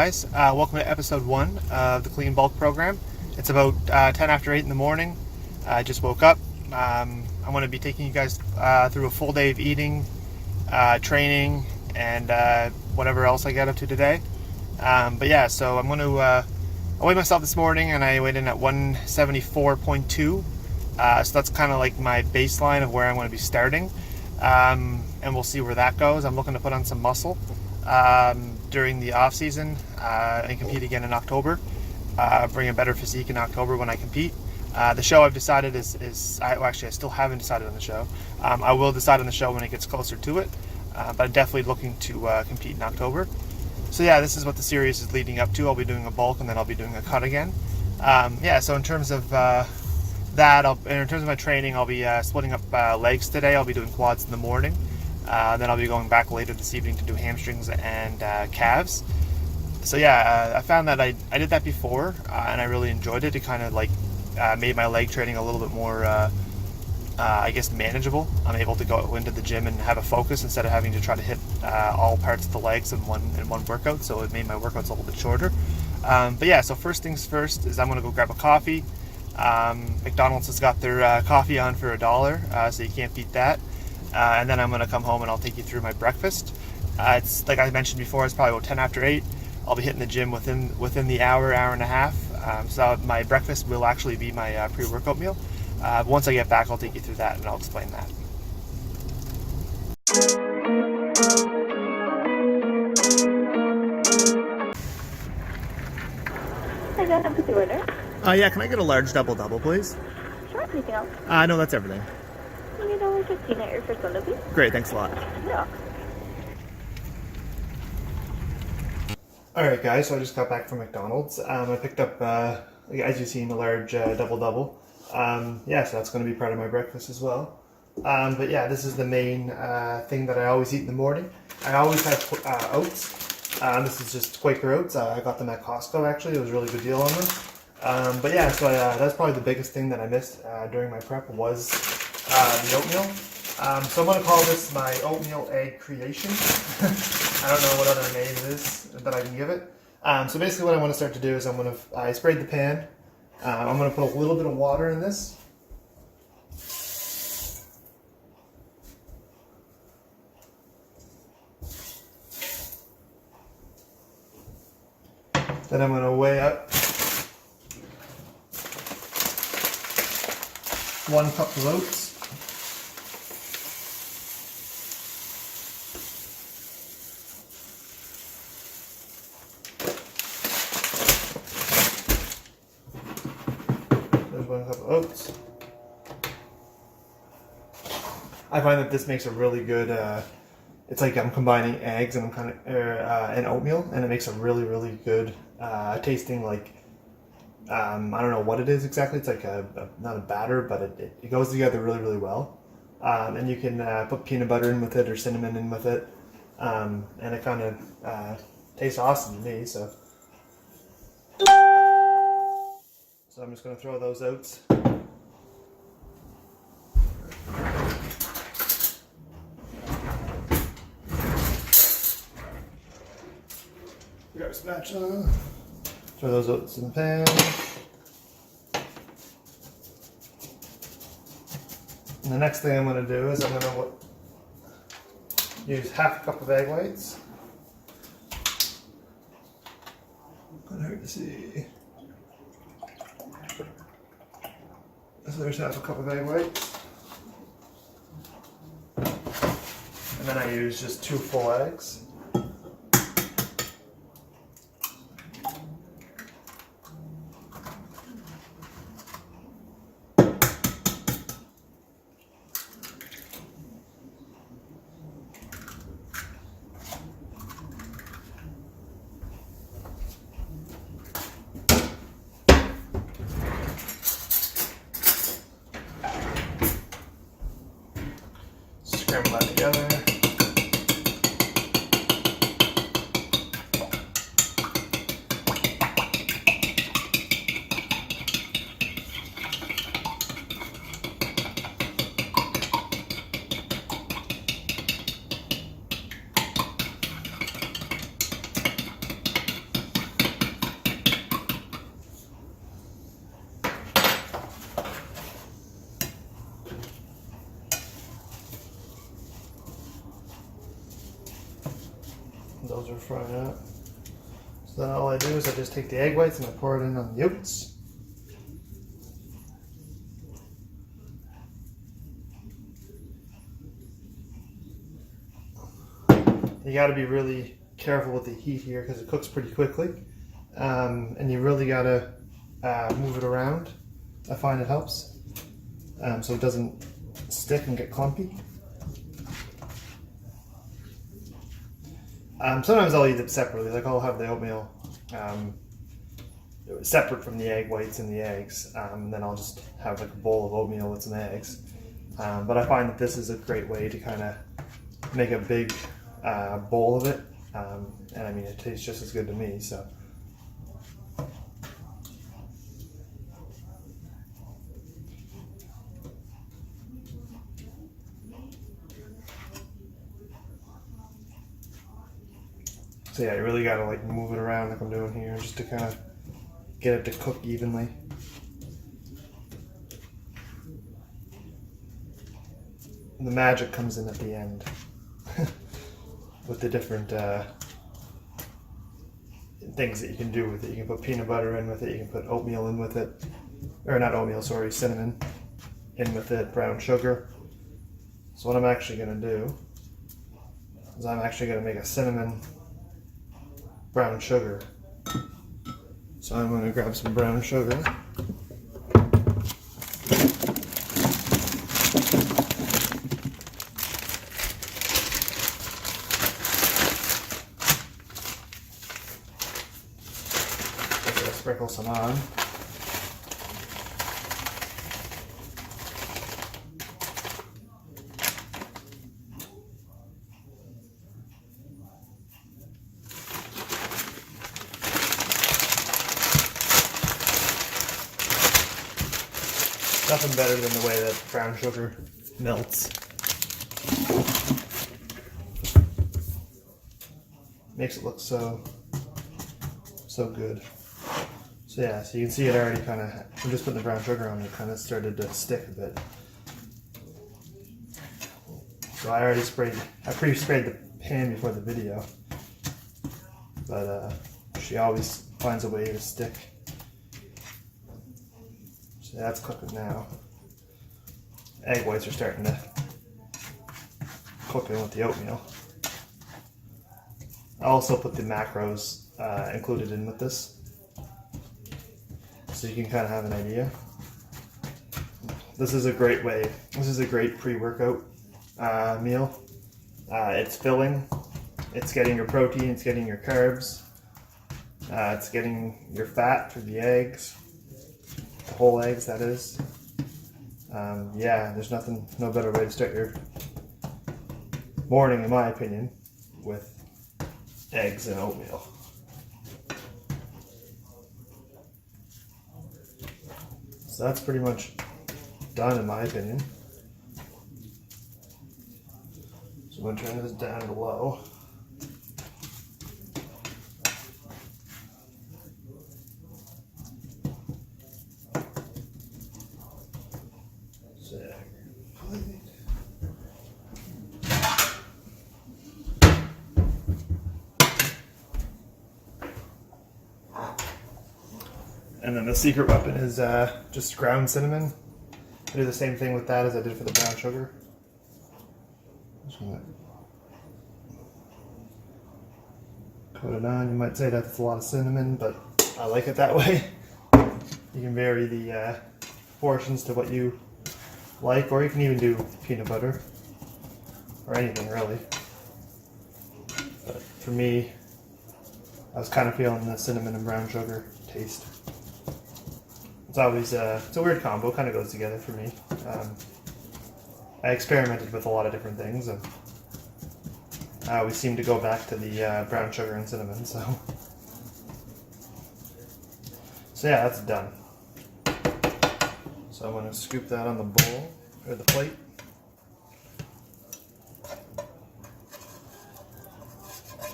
guys, welcome to episode 1 of the Clean Bulk program. It's about 10 after 8 in the morning. I just woke up. I'm going to be taking you guys through a full day of eating, training, and whatever else I get up to today. But yeah, so I'm going to I weighed myself this morning and I weighed in at 174.2. So that's kind of like my baseline of where I'm going to be starting. And we'll see where that goes. I'm looking to put on some muscle during the off season and compete again in October. Bring a better physique in October when I compete. The show I've decided I still haven't decided on the show. I will decide on the show when it gets closer to it, but I'm definitely looking to compete in October. So yeah, this is what the series is leading up to. I'll be doing a bulk and then I'll be doing a cut again. Yeah, so in terms of that, in terms of my training, I'll be splitting up legs today. I'll be doing quads in the morning. Then I'll be going back later this evening to do hamstrings and calves. So yeah, I found that I did that before, and I really enjoyed it. It kind of like made my leg training a little bit more, I guess, manageable. I'm able to go into the gym and have a focus instead of having to try to hit all parts of the legs in one workout. So it made my workouts a little bit shorter. But yeah, so first things first is I'm gonna go grab a coffee. McDonald's has got their coffee on for $1, so you can't beat that. And then I'm going to come home and I'll take you through my breakfast. It's like I mentioned before, it's probably about 10 after 8. I'll be hitting the gym within the hour and a half. So my breakfast will actually be my pre-workout meal. Once I get back, I'll take you through that and I'll explain that. Hi, can I have the order? Yeah, can I get a large double-double, please? Sure, anything else? No, that's everything. $20.15 at your first window, please. Great, thanks a lot. Yeah. Alright guys, so I just got back from McDonald's. I picked up, as you've seen, a large double-double. Yeah, so that's going to be part of my breakfast as well. But yeah, this is the main thing that I always eat in the morning. I always have oats. This is just Quaker oats. I got them at Costco actually. It was a really good deal on them. But yeah, so that's probably the biggest thing that I missed during my prep was the oatmeal. So I'm going to call this my oatmeal egg creation. I don't know what other name it is that I can give it. So basically what I want to start to do is I sprayed the pan. I'm going to put a little bit of water in this. Then I'm going to weigh up 1 cup of oats. There's 1 cup of oats. I find that this makes a really good, it's like I'm combining eggs and and oatmeal, and it makes a really, really good tasting, like, I don't know what it is exactly. It's like not a batter, but it goes together really, really well. And you can put peanut butter in with it or cinnamon in with it. And it kind of tastes awesome to me. So I'm just going to throw those oats. Grab a spatula. Throw those oats in the pan. And the next thing I'm going to do is I'm going to use half a cup of egg whites. Not hard to see. So there's half a cup of egg whites. And then I use just 2 full eggs. Scramble that together. those are frying up. So then all I do is I just take the egg whites and I pour it in on the yolks. You got to be really careful with the heat here because it cooks pretty quickly, and you really got to move it around. I find it helps, so it doesn't stick and get clumpy. Sometimes I'll eat it separately, like I'll have the oatmeal separate from the egg whites and the eggs, and then I'll just have like a bowl of oatmeal with some eggs. But I find that this is a great way to kind of make a big bowl of it, and I mean it tastes just as good to me. So yeah, you really gotta like move it around like I'm doing here, just to kind of get it to cook evenly. The magic comes in at the end with the different things that you can do with it. You can put peanut butter in with it, you can put oatmeal in with it, or not oatmeal, sorry, cinnamon in with it, brown sugar. So what I'm actually going to do is I'm actually going to make a cinnamon brown sugar. So I'm going to grab some brown sugar. Sprinkle some on. Nothing better than the way that brown sugar melts. Makes it look so good. So yeah, so you can see it already kind of, I'm just putting the brown sugar on, it kind of started to stick a bit. So I pre-sprayed the pan before the video, but she always finds a way to stick. So that's cooking now. Egg whites are starting to cook in with the oatmeal. I also put the macros included in with this, so you can kind of have an idea. This is a great way. This is a great pre-workout meal. It's filling. It's getting your protein. It's getting your carbs. It's getting your fat through the eggs, the whole eggs, that is. Yeah, there's no better way to start your morning, in my opinion, with eggs and oatmeal. So that's pretty much done, in my opinion. So I'm going to turn this down to low. And then the secret weapon is just ground cinnamon. I do the same thing with that as I did for the brown sugar. Just gonna coat it on. You might say that's a lot of cinnamon, but I like it that way. You can vary the portions to what you like, or you can even do peanut butter or anything really. But for me, I was kind of feeling the cinnamon and brown sugar taste. It's always it's a weird combo, kind of goes together for me. I experimented with a lot of different things, and I always seem to go back to the brown sugar and cinnamon. So yeah, that's done. So I'm going to scoop that on the bowl or the plate.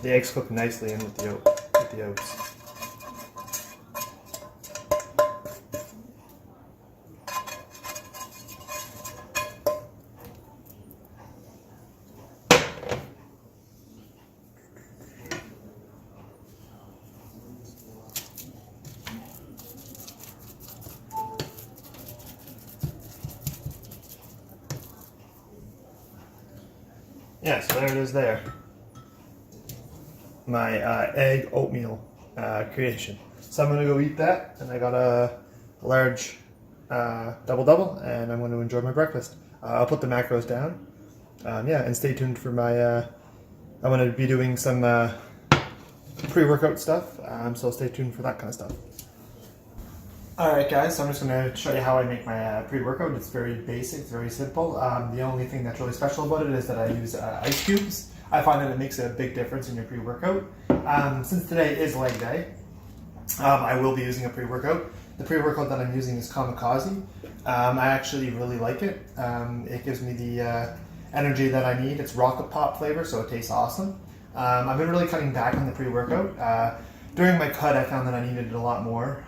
The eggs cook nicely in with the oats. yeah, so there it is there. My egg oatmeal creation. So I'm gonna go eat that, and I got a large double, and I'm going to enjoy my breakfast. I'll put the macros down. Yeah, and stay tuned for my. I'm going to be doing some pre-workout stuff, so stay tuned for that kind of stuff. Alright guys, so I'm just going to show you how I make my pre-workout. It's very basic, it's very simple. The only thing that's really special about it is that I use ice cubes. I find that it makes a big difference in your pre-workout. Since today is leg day, I will be using a pre-workout. The pre-workout that I'm using is Kamikaze. I actually really like it. It gives me the energy that I need. It's rocket pop flavor, so it tastes awesome. I've been really cutting back on the pre-workout. During my cut, I found that I needed it a lot more,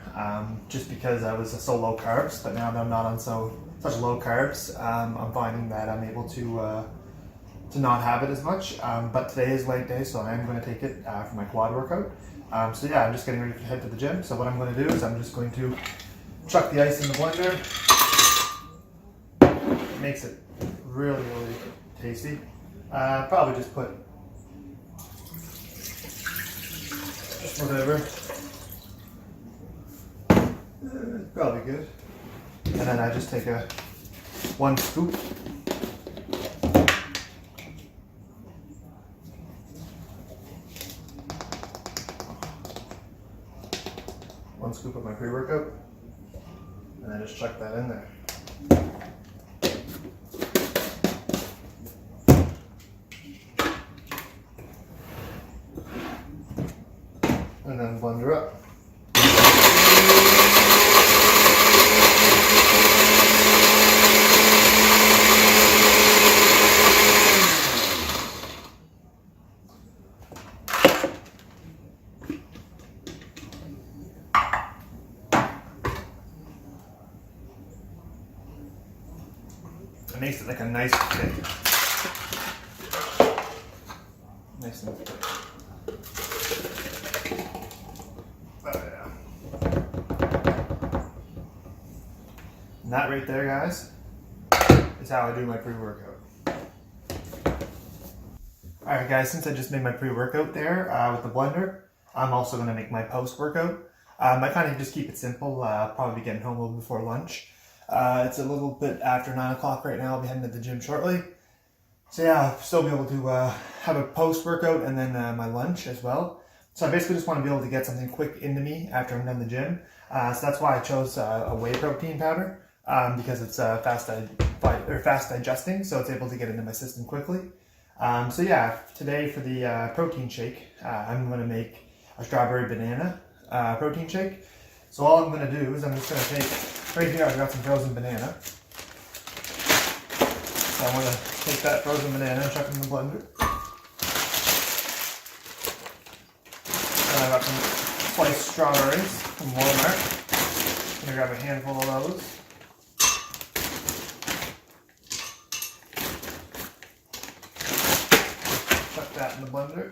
just because I was so low carbs. But now that I'm not on such low carbs, I'm finding that I'm able to not have it as much. But today is leg day, so I'm going to take it for my quad workout. So yeah, I'm just getting ready to head to the gym. So what I'm going to do is I'm just going to chuck the ice in the blender. It makes it really, really tasty. Probably just put whatever. Probably good. And then I just take one scoop. One scoop of my pre-workout, and I just chuck that in there. And then blender up. It makes it like a nice thick. Nice and thick. Oh yeah. And that right there, guys, is how I do my pre-workout. Alright guys, since I just made my pre-workout there with the blender, I'm also going to make my post-workout. I kind of just keep it simple. I'll probably be getting home a little before lunch. It's a little bit after 9 o'clock right now. I'll be heading to the gym shortly. So yeah, I'll still be able to have a post-workout and then my lunch as well. So I basically just want to be able to get something quick into me after I'm done the gym. So that's why I chose a whey protein powder, because it's fast digesting, so it's able to get into my system quickly. So yeah, today for the protein shake, I'm going to make a strawberry banana protein shake. So all I'm going to do is I'm just going to take, right here I've got some frozen banana. So I'm going to take that frozen banana and chuck it in the blender. And I've got some sliced strawberries from Walmart. I'm going to grab a handful of those. Chuck that in the blender.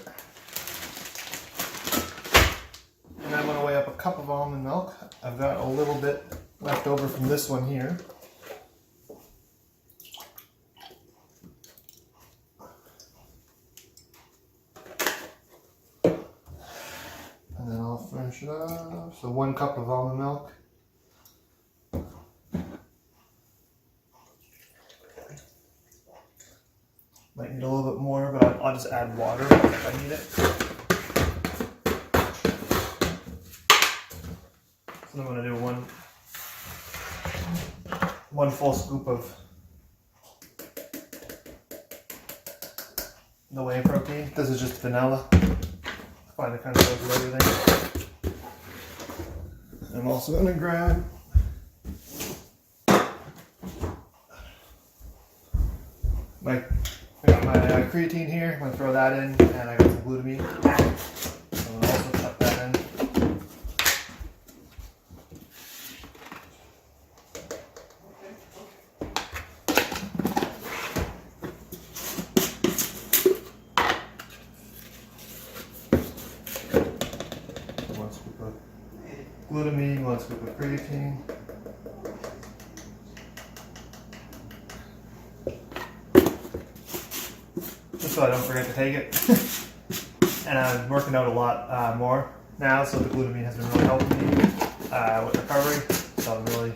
And I'm going to weigh up a cup of almond milk. I've got a little bit left over from this one here. And then I'll finish it off. So 1 cup of almond milk. Might need a little bit more, but I'll just add water if I need it. So I'm going to do one full scoop of the whey protein. This is just vanilla. I find it kind of goes with everything. I'm also going to grab I got my creatine here. I'm going to throw that in, and I got some glutamine. I'm going to also chuck that in. One scoop of glutamine, 1 scoop of creatine. Just so so I don't forget to take it. And I'm working out a lot more now, so the glutamine has been really helping me with recovery. So I'm really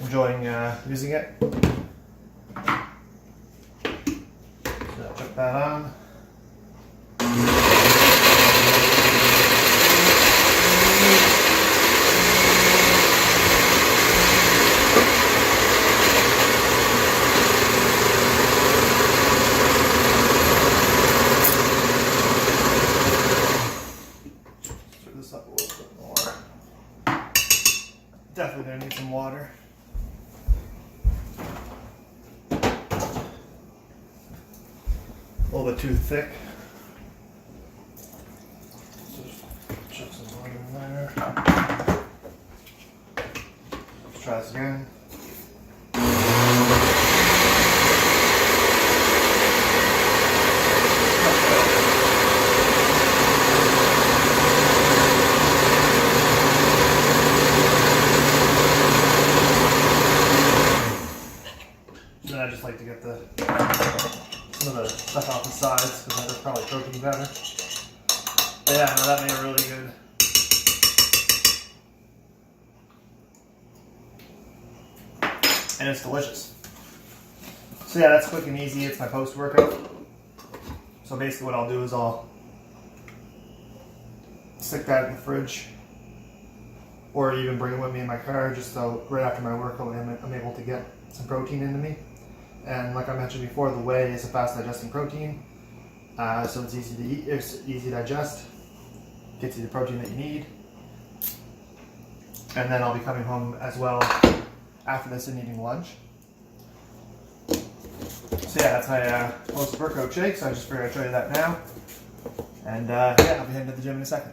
enjoying using it. So I'll chuck that on. Definitely gonna need some water. A little bit too thick. So just chuck some water in there. Let's try this again. Then I just like to get some of the stuff off the sides because that's probably protein better. But yeah, no, that made it really good. And it's delicious. So yeah, that's quick and easy. It's my post-workout. So basically what I'll do is I'll stick that in the fridge or even bring it with me in my car just so right after my workout I'm able to get some protein into me. And like I mentioned before, the whey is a fast digesting protein, so it's easy to eat, it's easy to digest, gets you the protein that you need. And then I'll be coming home as well after this and eating lunch. So yeah, that's my post-workout shake, so I just figured I'd show you that now. And yeah, I'll be heading to the gym in a second.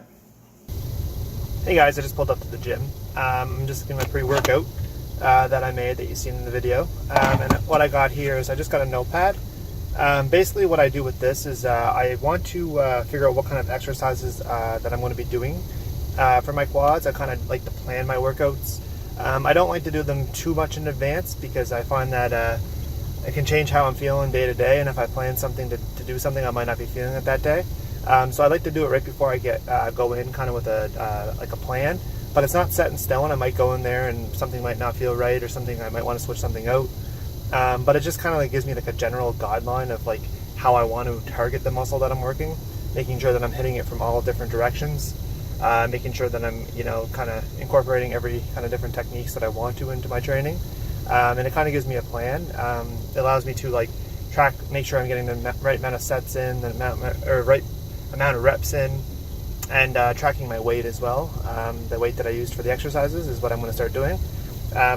Hey guys, I just pulled up to the gym. I'm just getting my pre-workout that I made that you've seen in the video. And what I got here is I just got a notepad. Basically what I do with this is I want to figure out what kind of exercises that I'm going to be doing for my quads. I kind of like to plan my workouts. I don't like to do them too much in advance because I find that it can change how I'm feeling day to day, and if I plan something to do something, I might not be feeling it that day. So I like to do it right before I go in, kind of with a plan. But it's not set in stone. I might go in there and something might not feel right, or something I might want to switch something out. But it just kind of like gives me like a general guideline of like how I want to target the muscle that I'm working, making sure that I'm hitting it from all different directions, making sure that I'm kind of incorporating every kind of different techniques that I want to into my training, and it kind of gives me a plan. It allows me to like track, make sure I'm getting the right amount of sets in, the right amount of reps in. And tracking my weight as well. The weight that I used for the exercises is what I'm going to start doing.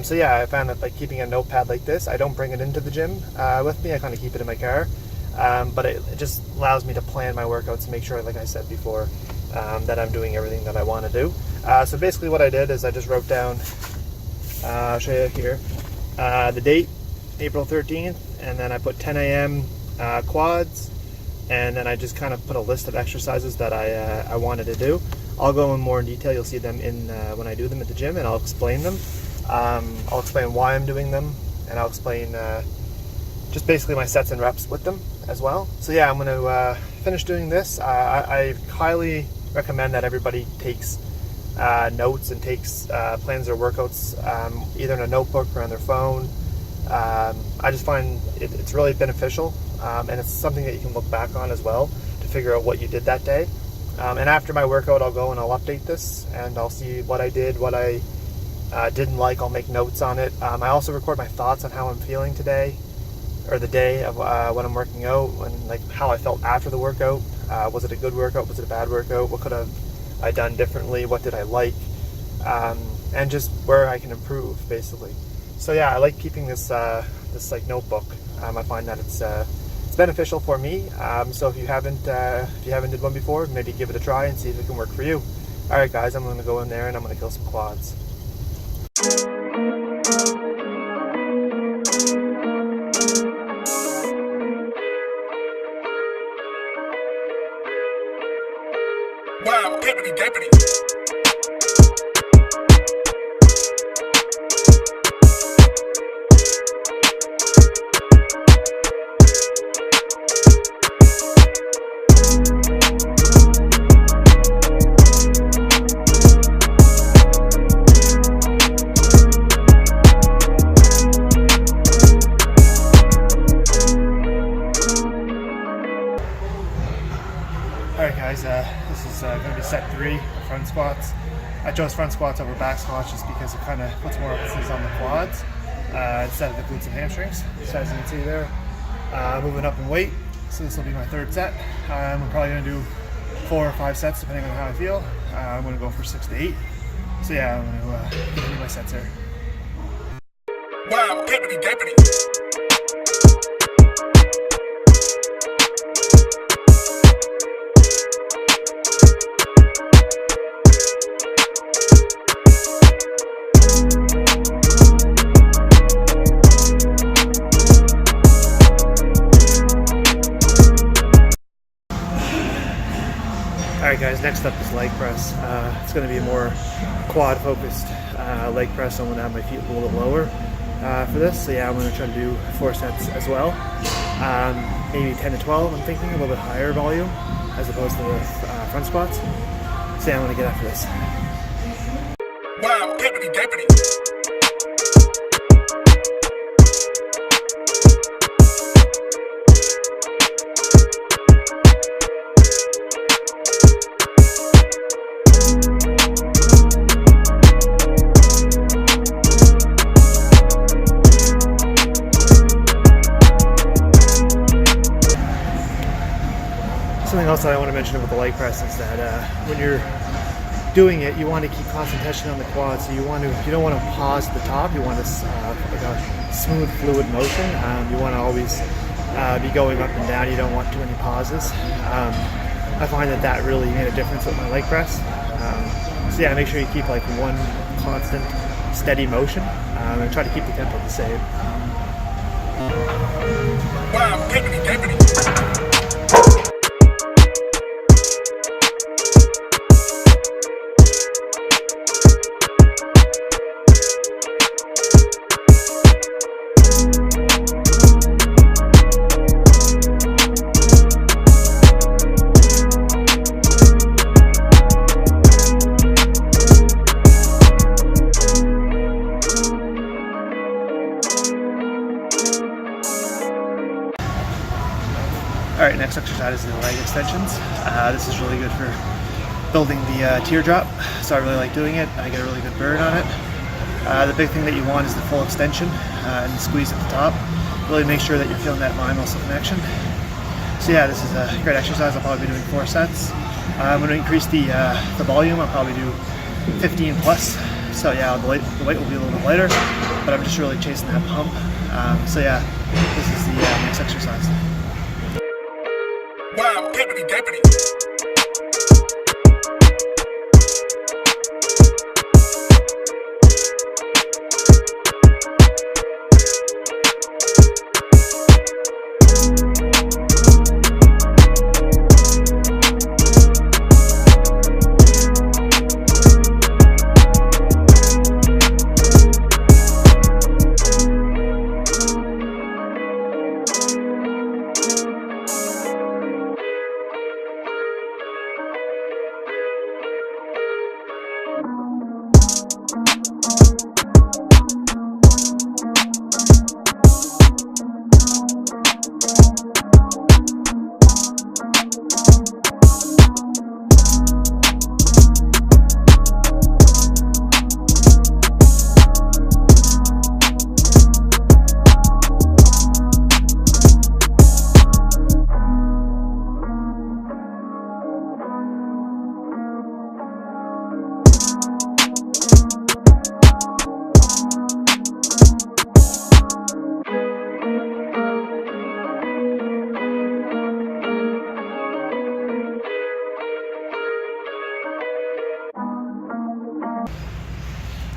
So yeah, I found that like keeping a notepad like this, I don't bring it into the gym with me. I kind of keep it in my car. But it just allows me to plan my workouts and make sure, like I said before, that I'm doing everything that I want to do. So basically what I did is I just wrote down, I'll show you here, the date, April 13th, and then I put 10 a.m. Quads. And then I just kind of put a list of exercises that I wanted to do. I'll go in more in detail. You'll see them in when I do them at the gym, and I'll explain them. I'll explain why I'm doing them, and I'll explain just basically my sets and reps with them as well. So yeah, I'm going to finish doing this. I highly recommend that everybody takes notes and plans their workouts either in a notebook or on their phone. I just find it's really beneficial. And it's something that you can look back on as well to figure out what you did that day. And after my workout, I'll go and I'll update this and I'll see what I did, what I didn't like. I'll make notes on it. I also record my thoughts on how I'm feeling today, or the day of when I'm working out, and like how I felt after the workout. Was it a good workout? Was it a bad workout? What could have I done differently? What did I like? And just where I can improve, basically. So yeah, I like keeping this like notebook. I find that it's beneficial for me. So if you haven't did one before, maybe give it a try and see if it can work for you. All right, guys, I'm going to go in there and I'm going to kill some quads. Wow, deputy. chose front squats over back squats just because it kind of puts more emphasis on the quads instead of the glutes and hamstrings. So as you can see there, moving up in weight. So this will be my third set. We're probably going to do 4 or 5 sets depending on how I feel. I'm going to go for 6 to 8. So yeah, I'm going to continue my sets here. Wow, deputy. Alright guys, next up is leg press. It's going to be a more quad focused leg press. I'm going to have my feet a little bit lower for this. So yeah, I'm going to try to do 4 sets as well. Maybe 10 to 12, I'm thinking, a little bit higher volume as opposed to the front squats. So yeah, I'm going to get after this. Wow, deputy. Something else that I want to mention about the leg press is that when you're doing it, you want to keep constant tension on the quads. So you don't want to pause at the top. You want to like a smooth, fluid motion. You want to always be going up and down. You don't want too many pauses. I find that really made a difference with my leg press. So yeah, make sure you keep like one constant, steady motion, and try to keep the tempo the same. Wow, deputy. Alright, next exercise is the leg extensions. This is really good for building the teardrop, so I really like doing it. I get a really good burn on it. The big thing that you want is the full extension and the squeeze at the top. Really make sure that you're feeling that mind-muscle connection. So yeah, this is a great exercise. I'll probably be doing 4 sets. I'm going to increase the volume. I'll probably do 15 plus. So yeah, the weight will be a little bit lighter, but I'm just really chasing that pump. So yeah, this is the next exercise. Wow, deputy.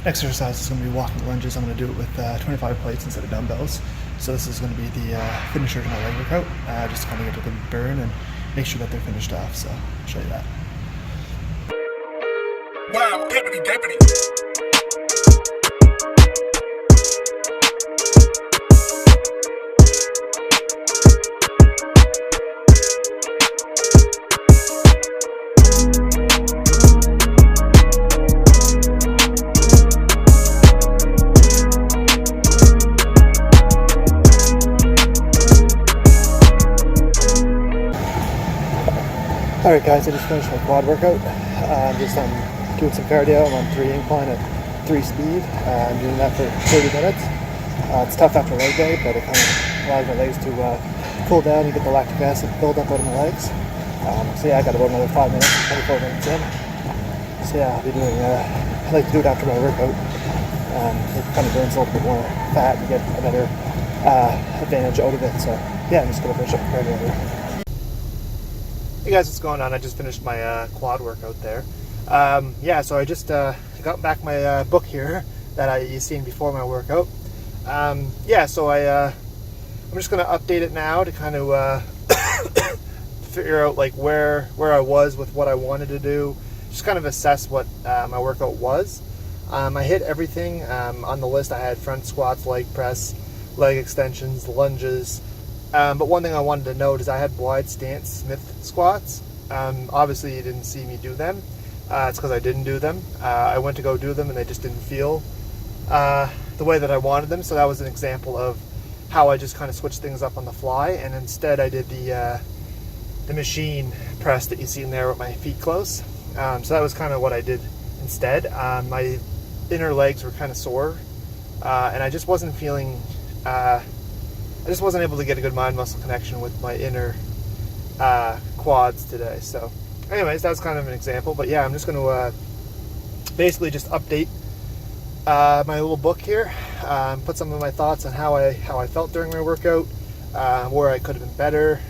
Next exercise is going to be walking lunges. I'm going to do it with 25 plates instead of dumbbells. So this is going to be the finisher to my leg workout, just to kind of get a good burn and make sure that they're finished off. So I'll show you that. Wow, deputy. Alright guys, I just finished my quad workout. Just on doing some cardio. I'm on 3 incline at 3 speed. I'm doing that for 30 minutes. It's tough after leg day, but it kind of allows my legs to cool down and get the lactic acid build up out of my legs. So yeah, I got about another 5 minutes, 24 minutes in. So yeah, I'll be doing, I like to do it after my workout. It kind of burns a little bit more fat and get a better advantage out of it. So yeah, I'm just going to finish up the cardio here. Hey guys, what's going on? I just finished my quad workout there. Yeah, so I just got back my book here that you seen before my workout. Yeah, so I'm just going to update it now to kind of figure out like where I was with what I wanted to do. Just kind of assess what my workout was. I hit everything on the list. I had front squats, leg press, leg extensions, lunges. But one thing I wanted to note is I had wide stance Smith squats. Obviously you didn't see me do them. It's because I didn't do them. I went to go do them and they just didn't feel the way that I wanted them. So that was an example of how I just kind of switched things up on the fly. And instead I did the machine press that you see in there with my feet close. So that was kind of what I did instead. My inner legs were kind of sore, and I just wasn't feeling, I just wasn't able to get a good mind muscle connection with my inner quads today. So anyways, that's kind of an example, but yeah, I'm just going to basically just update my little book here, put some of my thoughts on how I felt during my workout, where I could have been better,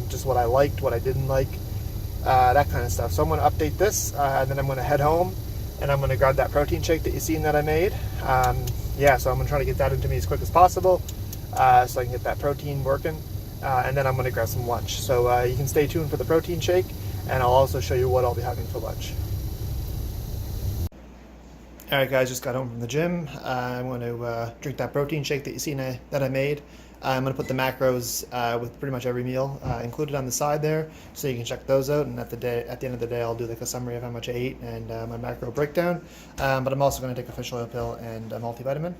just what I liked, what I didn't like, that kind of stuff. So I'm going to update this, and then I'm going to head home, and I'm going to grab that protein shake that you seen that I made. Yeah, so I'm going to try to get that into me as quick as possible, so I can get that protein working, and then I'm going to grab some lunch. So you can stay tuned for the protein shake, and I'll also show you what I'll be having for lunch. Alright guys, just got home from the gym. I'm going to drink that protein shake that you seen that I made. I'm going to put the macros with pretty much every meal included on the side there, so you can check those out, and at the end of the day I'll do like a summary of how much I ate and my macro breakdown. But I'm also going to take a fish oil pill and a multivitamin.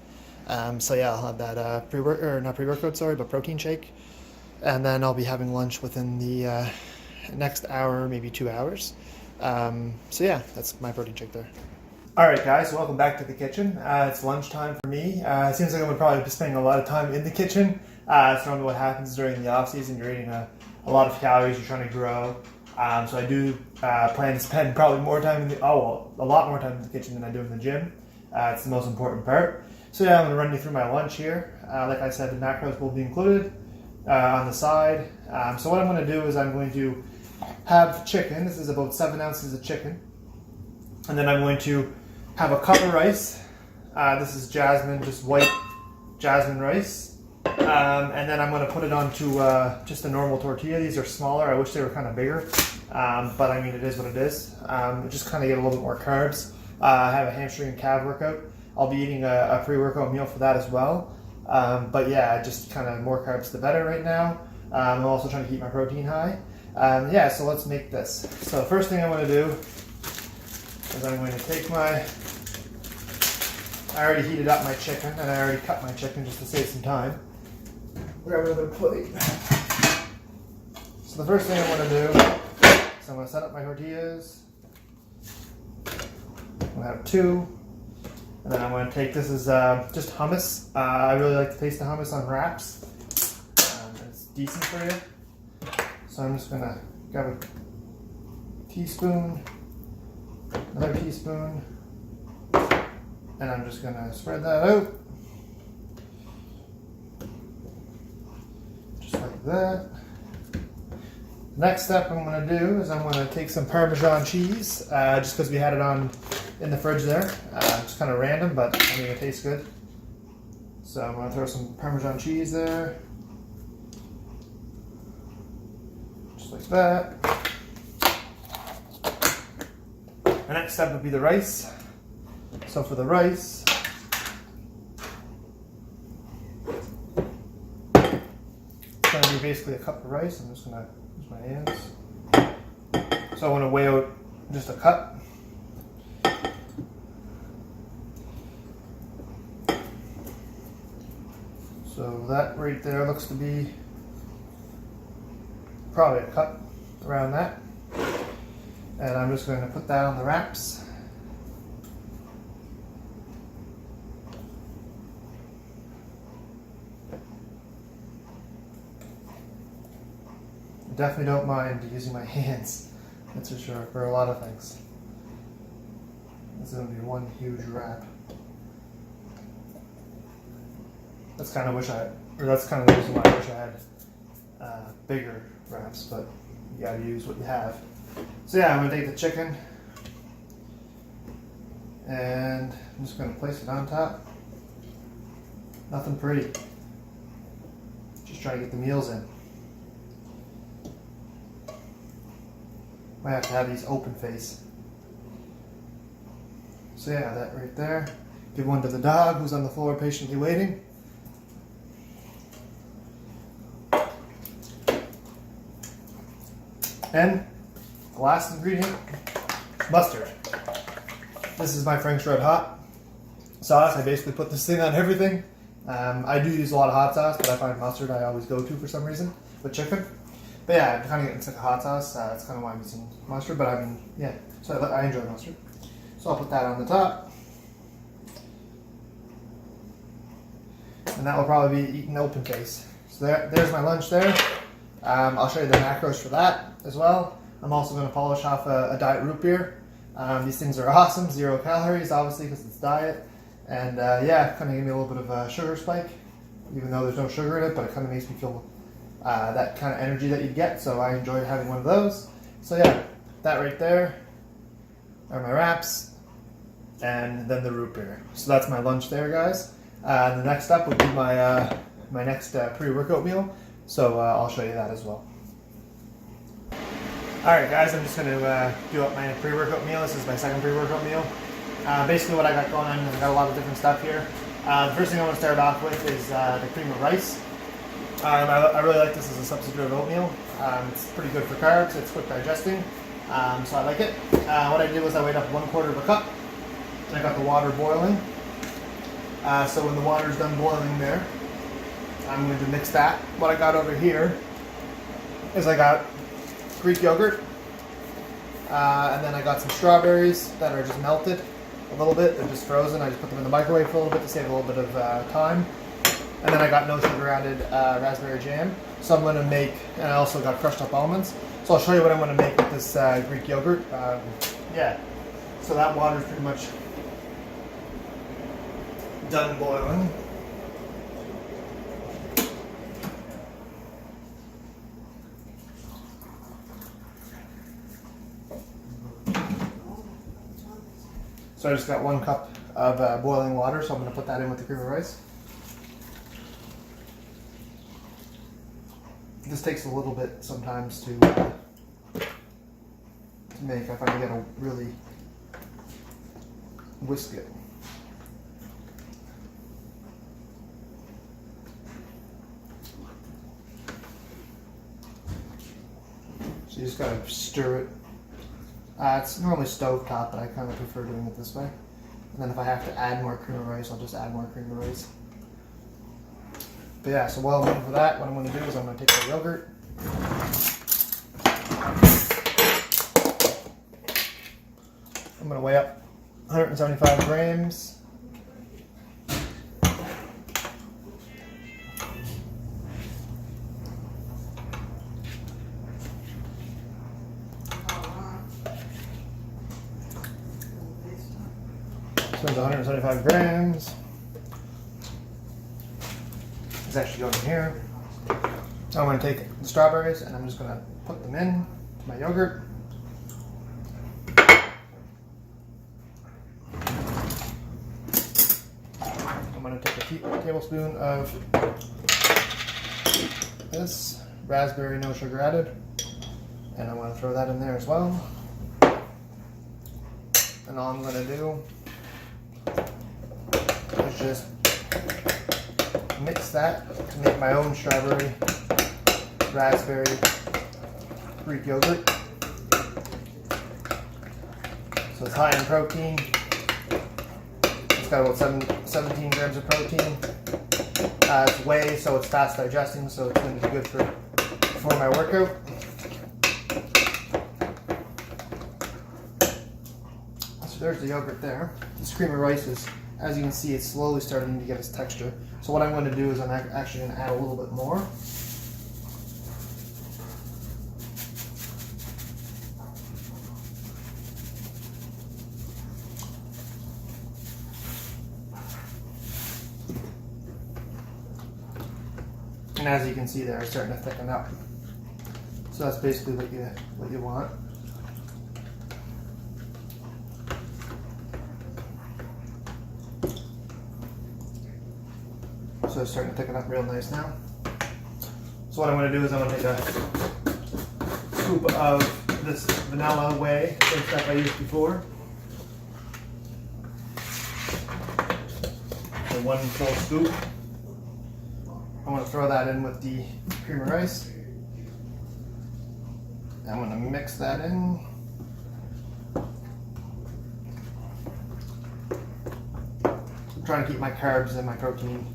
So yeah, I'll have that protein shake, and then I'll be having lunch within the next hour, maybe 2 hours. So yeah, that's my protein shake there. Alright guys, welcome back to the kitchen. It's lunchtime for me. It seems like I'm probably be spending a lot of time in the kitchen. It's normally what happens during the off season. You're eating a lot of calories, you're trying to grow. So I do plan to spend probably more time a lot more time in the kitchen than I do in the gym. It's the most important part. So yeah, I'm going to run you through my lunch here. Like I said, the macros will be included on the side. So what I'm going to do is I'm going to have chicken. This is about 7 ounces of chicken. And then I'm going to have a cup of rice. This is jasmine, just white jasmine rice. And then I'm going to put it onto just a normal tortilla. These are smaller. I wish they were kind of bigger. But I mean, it is what it is. Just kind of get a little bit more carbs. I have a hamstring and calf workout. I'll be eating a pre-workout meal for that as well. But yeah, just kind of more carbs the better right now. I'm also trying to keep my protein high. Yeah, so let's make this. So the first thing I want to do is I'm going to take I already heated up my chicken, and I already cut my chicken just to save some time. Grab another plate. So the first thing I want to do is I'm going to set up my tortillas. I'm going to have 2. And then I'm going to take, this is just hummus. I really like to taste the hummus on wraps. It's decent for you. So I'm just going to grab a teaspoon, another teaspoon, and I'm just going to spread that out. Just like that. Next step I'm going to do is I'm going to take some Parmesan cheese, just because we had it on in the fridge there. Just kind of random, but I mean it tastes good. So I'm going to throw some Parmesan cheese there. Just like that. The next step would be the rice. So for the rice, it's going to be basically a cup of rice. I'm just going to use my hands. So I want to weigh out just a cup. So that right there looks to be probably a cup around that. And I'm just going to put that on the wraps. definitely don't mind using my hands. That's for sure, for a lot of things. This is going to be one huge wrap. That's kind of that's kind of the reason why I wish I had bigger wraps, but you gotta use what you have. So yeah, I'm gonna take the chicken and I'm just gonna place it on top. Nothing pretty. Just try to get the meals in. Might have to have these open face. So yeah, that right there. Give one to the dog who's on the floor patiently waiting. And the last ingredient, mustard. This is my Frank's Red Hot sauce. I basically put this thing on everything. I do use a lot of hot sauce, but I find mustard I always go to for some reason with chicken. But yeah, I'm kind of getting sick of hot sauce. That's kind of why I'm using mustard, but I mean, yeah, so I enjoy mustard. So I'll put that on the top. And that will probably be eaten open face. So there's my lunch there. I'll show you the macros for that as well. I'm also going to polish off a diet root beer. These things are awesome, 0 calories obviously because it's diet. And yeah, kind of give me a little bit of a sugar spike, even though there's no sugar in it, but it kind of makes me feel that kind of energy that you get. So I enjoy having one of those. So yeah, that right there are my wraps and then the root beer. So that's my lunch there, guys. The next up would be my next pre-workout meal. So I'll show you that as well. Alright guys, I'm just going to do up my pre-workout meal. This is my second pre-workout meal. Basically what I got going on is I got a lot of different stuff here. The first thing I want to start off with is the cream of rice. I really like this as a substitute of oatmeal. It's pretty good for carbs, it's quick digesting, so I like it. What I did was I weighed up 1/4 of a cup. I got the water boiling. So when the water's done boiling there, I'm going to mix that. What I got over here is I got Greek yogurt, and then I got some strawberries that are just melted a little bit. They're just frozen. I just put them in the microwave for a little bit to save a little bit of time. And then I got no sugar added raspberry jam. So I'm going to make, and I also got crushed up almonds. So I'll show you what I'm going to make with this Greek yogurt. Yeah, so that water is pretty much done boiling. So I just got 1 cup of boiling water, so I'm going to put that in with the cream of rice. This takes a little bit sometimes to make. I find you gotta really whisk it. So you just gotta stir it. It's normally stovetop, but I kind of prefer doing it this way. And then if I have to add more cream of rice, I'll just add more cream of rice. But yeah, so while I'm waiting for that, what I'm going to do is I'm going to take the yogurt. I'm going to weigh up 175 grams. So it's 175 grams. It's actually going in here. I'm going to take the strawberries and I'm just going to put them in my yogurt. I'm going to take a tablespoon of this raspberry, no sugar added, and I'm going to throw that in there as well. And all I'm going to do is just mix that to make my own strawberry, raspberry, Greek yogurt. So it's high in protein. It's got about 17 grams of protein. It's whey, so it's fast digesting, so it's going to be good for my workout. So there's the yogurt there. This cream of rice is, as you can see, it's slowly starting to get its texture. So what I'm going to do is I'm actually going to add a little bit more. And as you can see there, it's starting to thicken up. So that's basically what you want. So it's starting to thicken up real nice now. So what I'm going to do is I'm going to take a scoop of this vanilla whey, same stuff I used before. So 1 full scoop. I'm going to throw that in with the cream of rice. I'm going to mix that in. I'm trying to keep my carbs and my protein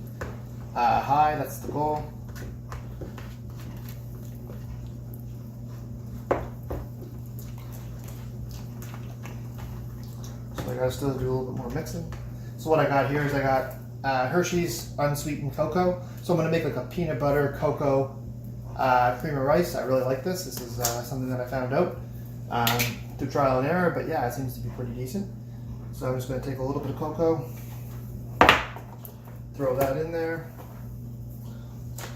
high, that's the goal. So I gotta still do a little bit more mixing. So what I got here is I got Hershey's unsweetened cocoa. So I'm gonna make like a peanut butter cocoa cream of rice. I really like this. This is something that I found out through trial and error, but yeah, it seems to be pretty decent. So I'm just gonna take a little bit of cocoa, throw that in there.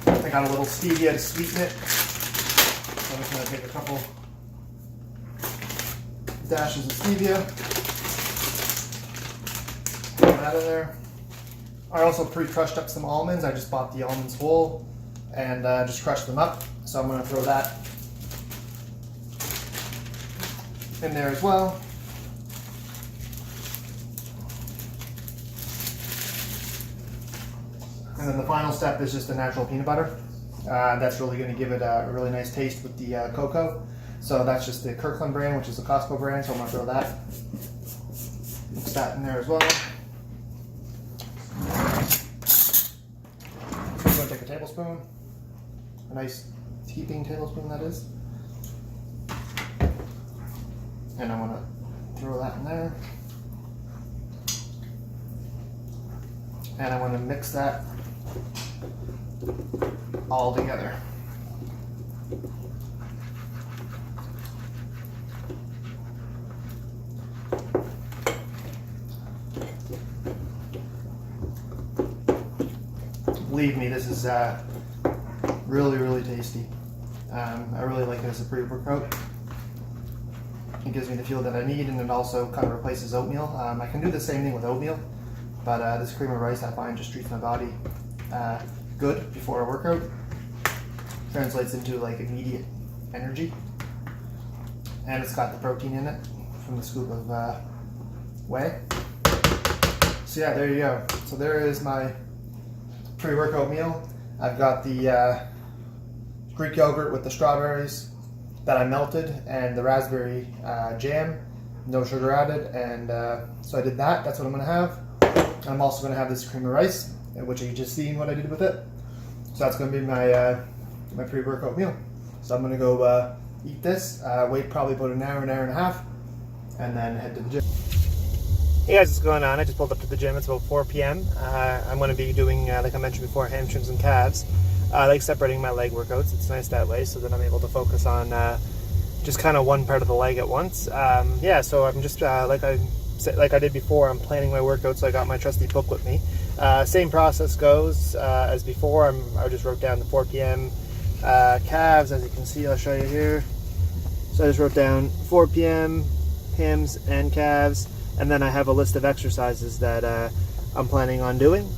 I got a little stevia to sweeten it. So I'm just going to take a couple dashes of stevia. Throw that in there. I also pre-crushed up some almonds. I just bought the almonds whole and just crushed them up. So I'm going to throw that in there as well. And then the final step is just the natural peanut butter. That's really going to give it a really nice taste with the cocoa. So that's just the Kirkland brand, which is the Costco brand. So I'm going to throw that. Mix that in there as well. I'm going to take a tablespoon. A nice heaping tablespoon, that is. And I'm going to throw that in there. And I'm going to mix that all together. Believe me, this is really tasty. I really like it as a pre-workout. It gives me the fuel that I need, and it also kind of replaces oatmeal. I can do the same thing with oatmeal, but this cream of rice I find just treats my body good before a workout. Translates into like immediate energy, and it's got the protein in it from the scoop of whey. So yeah, there you go. So there is my pre-workout meal. I've got the Greek yogurt with the strawberries that I melted and the raspberry jam, no sugar added, and so I did that. That's what I'm going to have. And I'm also going to have this cream of rice, which you just seen what I did with it. So that's going to be my my pre-workout meal. So I'm going to go eat this, wait probably about an hour and a half, and then head to the gym. Hey guys, what's going on? I just pulled up to the gym. It's about 4 p.m. I'm going to be doing, like I mentioned before, hamstrings and calves. I like separating my leg workouts. It's nice that way, so that I'm able to focus on just kind of one part of the leg at once. Yeah, so I'm just, like I did before, I'm planning my workouts, so I got my trusty book with me. Same process goes as before. I just wrote down the 4 p.m. Calves, as you can see. I'll show you here. So I just wrote down 4 p.m. hams and calves, and then I have a list of exercises that I'm planning on doing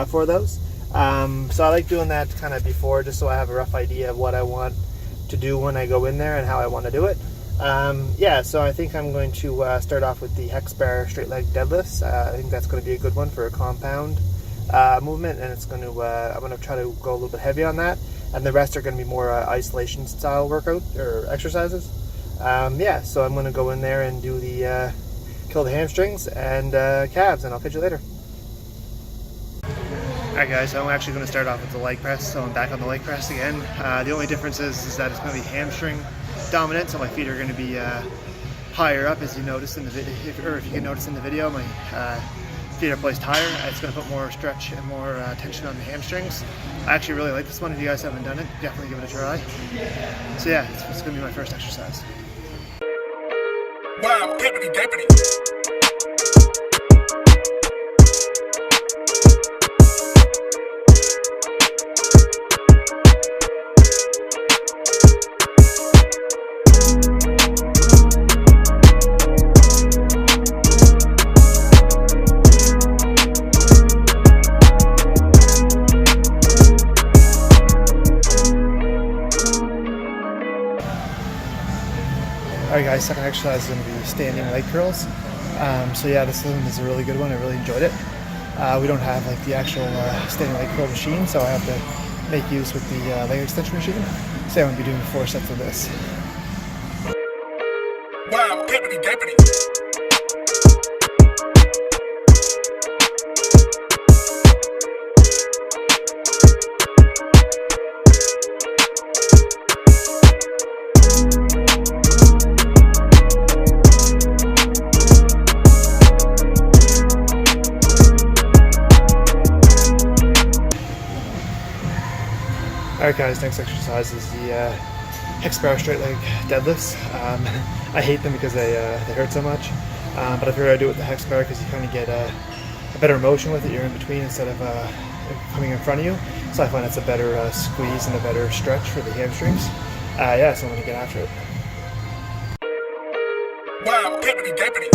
for those. So I like doing that kind of before, just so I have a rough idea of what I want to do when I go in there and how I want to do it. Yeah, so I think I'm going to start off with the hex bar straight leg deadlifts. I think that's going to be a good one for a compound movement, and it's going to I'm going to try to go a little bit heavy on that, and the rest are going to be more isolation style workout or exercises. Yeah, so I'm going to go in there and do the kill the hamstrings and calves, and I'll catch you later. Alright guys, so I'm actually going to start off with the leg press, so I'm back on the leg press again. The only difference is that it's going to be hamstring dominant, so my feet are going to be higher up, as you noticed in the video, if you can notice in the video, my feet are placed higher. It's going to put more stretch and more tension on the hamstrings. I actually really like this one. If you guys haven't done it, definitely give it a try. So yeah, it's going to be my first exercise. Wow, dippity, dippity. Alright guys, second exercise is going to be standing leg curls. So yeah, this one is a really good one. I really enjoyed it. We don't have like the actual standing leg curl machine, so I have to make use with the leg extension machine. So I'm going to be doing 4 sets of this. Wow, deputy, deputy. Alright guys, next exercise is the hex bar straight leg deadlifts. I hate them because they hurt so much, but I figured I'd do it with the hex bar because you kind of get a better motion with it. You're in between instead of coming in front of you, so I find it's a better squeeze and a better stretch for the hamstrings. Yeah, so I'm going to get after it. Wow, deputy, deputy.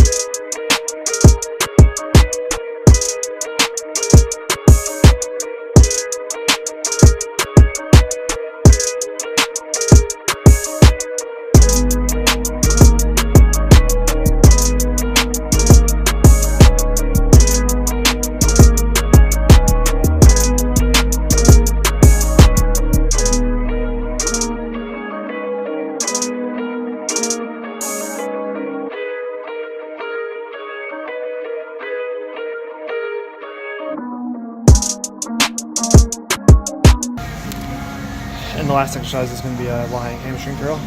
And the last exercise is going to be a lying hamstring curl,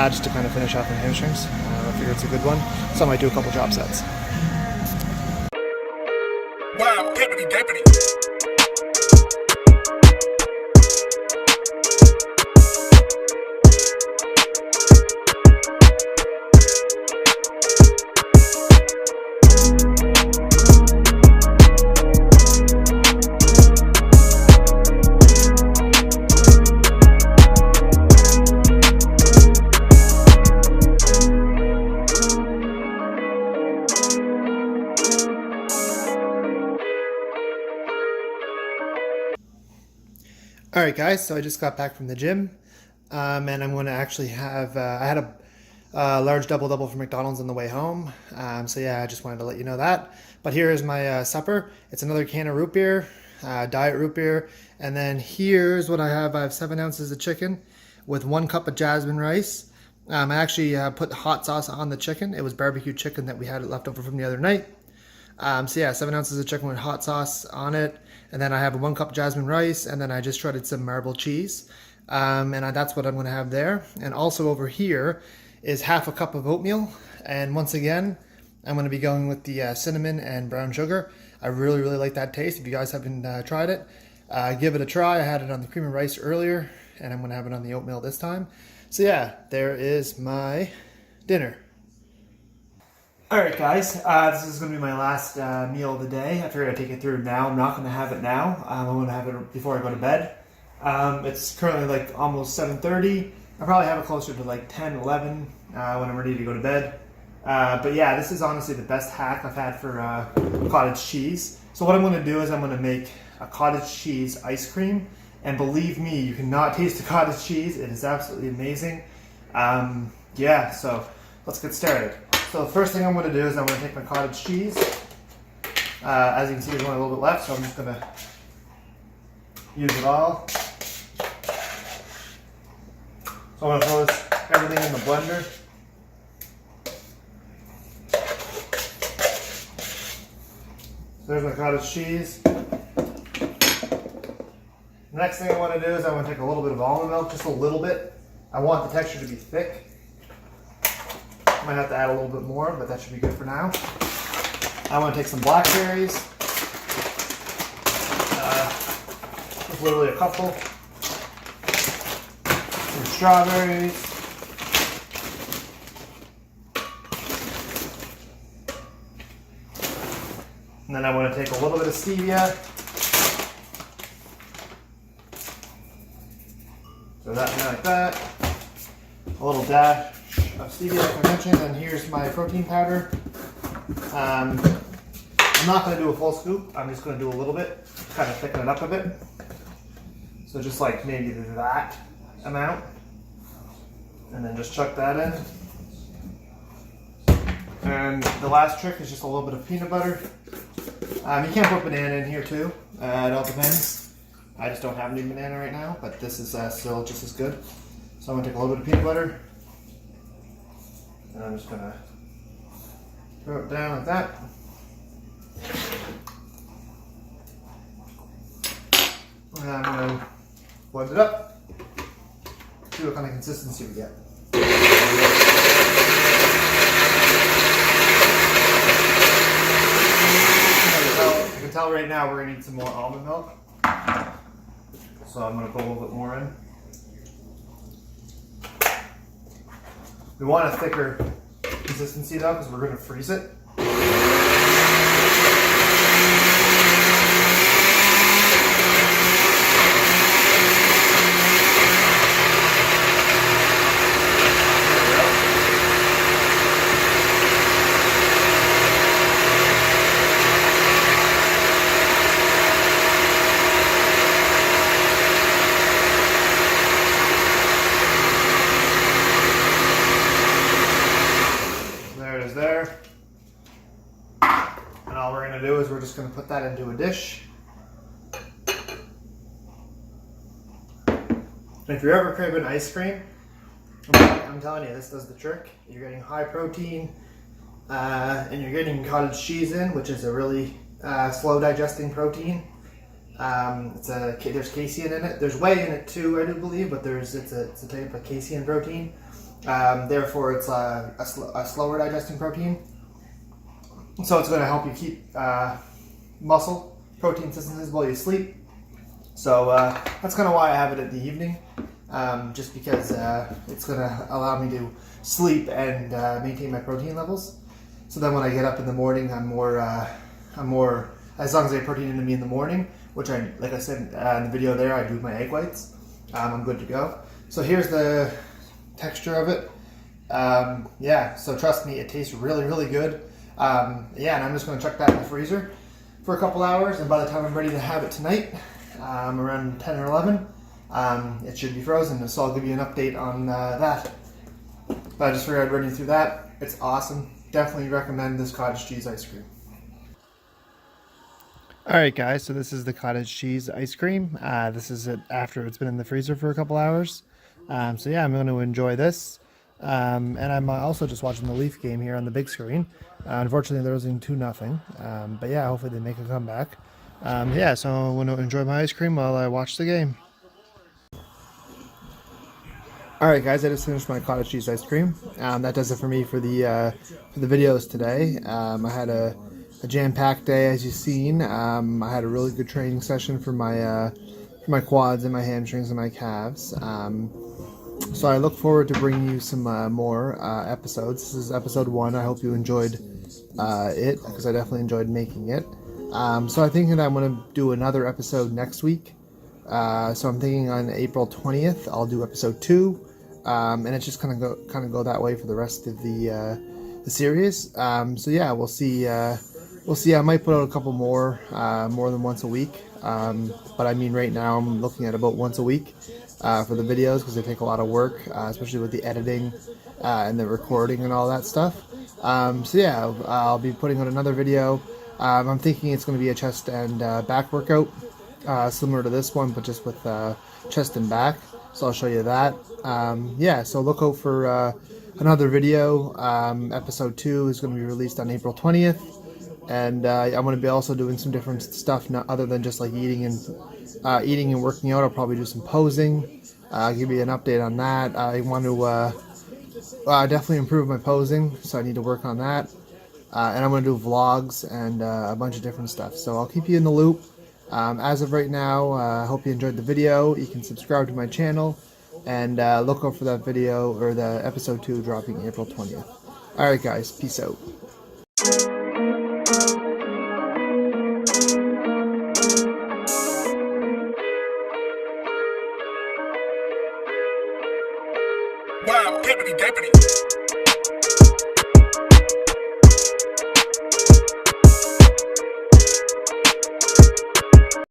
just to kind of finish off the hamstrings. I figure it's a good one, so I might do a couple drop sets. Wow, deputy, deputy. Alright guys, so I just got back from the gym, and I'm going to actually have, I had a large double from McDonald's on the way home, so yeah, I just wanted to let you know that. But here is my supper. It's another can of root beer, diet root beer, and then here's what I have 7 ounces of chicken with 1 cup of jasmine rice. I actually put hot sauce on the chicken. It was barbecue chicken that we had left over from the other night. So yeah, 7 ounces of chicken with hot sauce on it, and then I have 1 cup jasmine rice, and then I just shredded some marble cheese, and that's what I'm going to have there. And also over here is half a cup of oatmeal, and once again, I'm going to be going with the cinnamon and brown sugar. I really like that taste. If you guys haven't tried it, give it a try. I had it on the cream of rice earlier, and I'm going to have it on the oatmeal this time. So yeah, there is my dinner. Alright guys, this is going to be my last meal of the day. I figured I'd take it through now. I'm not going to have it now. I'm going to have it before I go to bed. It's currently like almost 7:30. I'll probably have it closer to like 10, 11 when I'm ready to go to bed. But yeah, this is honestly the best hack I've had for cottage cheese. So what I'm going to do is I'm going to make a cottage cheese ice cream. And believe me, you cannot taste the cottage cheese. It is absolutely amazing. Yeah, so let's get started. So the first thing I'm going to do is I'm going to take my cottage cheese. As you can see, there's only a little bit left, so I'm just going to use it all. So I'm going to throw everything in the blender. So there's my cottage cheese. The next thing I want to do is I want to take a little bit of almond milk, just a little bit. I want the texture to be thick. Might have to add a little bit more, but that should be good for now. I want to take some blackberries, just literally a couple, some strawberries, and then I want to take a little bit of stevia. So that like that, a little dash of stevia like I mentioned, and here's my protein powder. I'm not going to do a full scoop, I'm just going to do a little bit, kind of thicken it up a bit. So just like maybe that amount, and then just chuck that in. And the last trick is just a little bit of peanut butter. You can put banana in here too. It all depends. I just don't have any banana right now, but this is still just as good. So I'm gonna take a little bit of peanut butter, and I'm just gonna throw it down like that. And I'm gonna blend it up. See what kind of consistency we get. I can tell right now we're gonna need some more almond milk. So I'm gonna put a little bit more in. We want a thicker consistency though, because we're gonna freeze it. There, and all we're going to do is we're just going to put that into a dish. And if you're ever craving ice cream, I'm telling you, this does the trick. You're getting high protein, and you're getting cottage cheese in, which is a really slow digesting protein. There's casein in it. There's whey in it too, I do believe, but it's a type of casein protein. Therefore, it's a slower digesting protein. So it's going to help you keep muscle protein synthesis while you sleep. So that's kind of why I have it in the evening, just because it's going to allow me to sleep and maintain my protein levels. So then when I get up in the morning, I'm more, as long as I have protein into me in the morning, which like I said in the video there, I do my egg whites, I'm good to go. So here's the texture of it. Yeah, so trust me, it tastes really, really good. Yeah, and I'm just going to chuck that in the freezer for a couple hours, and by the time I'm ready to have it tonight, around 10 or 11, it should be frozen, so I'll give you an update on that. But I just figured I'd run you through that. It's awesome. Definitely recommend this cottage cheese ice cream. Alright guys, so this is the cottage cheese ice cream. This is it after it's been in the freezer for a couple hours. So yeah, I'm going to enjoy this. And I'm also just watching the Leaf game here on the big screen. Unfortunately, they're losing 2-0. But yeah, hopefully they make a comeback. Yeah, so I'm going to enjoy my ice cream while I watch the game. Alright guys, I just finished my cottage cheese ice cream. That does it for me for the videos today. I had a jam-packed day, as you've seen. I had a really good training session for my quads and my hamstrings and my calves. So I look forward to bringing you some more episodes. This is episode 1. I hope you enjoyed it, because I definitely enjoyed making it. So I think that I'm going to do another episode next week. So I'm thinking on April 20th, I'll do episode 2. And it's just kind of go that way for the rest of the series. So yeah, we'll see. We'll see. I might put out a couple more than once a week. But I mean, right now I'm looking at about once a week for the videos, because they take a lot of work, especially with the editing and the recording and all that stuff. So yeah, I'll be putting out another video. I'm thinking it's going to be a chest and back workout, similar to this one, but just with chest and back. So I'll show you that. Yeah, so look out for another video. Episode 2 is going to be released on April 20th. And I'm going to be also doing some different stuff, not other than just like eating and working out. I'll probably do some posing. I'll give you an update on that. I want to definitely improve my posing, so I need to work on that. And I'm going to do vlogs and a bunch of different stuff. So I'll keep you in the loop. As of right now, I hope you enjoyed the video. You can subscribe to my channel and look out for that video, or the episode 2 dropping April 20th. Alright guys, peace out. Wow, hippity dippity.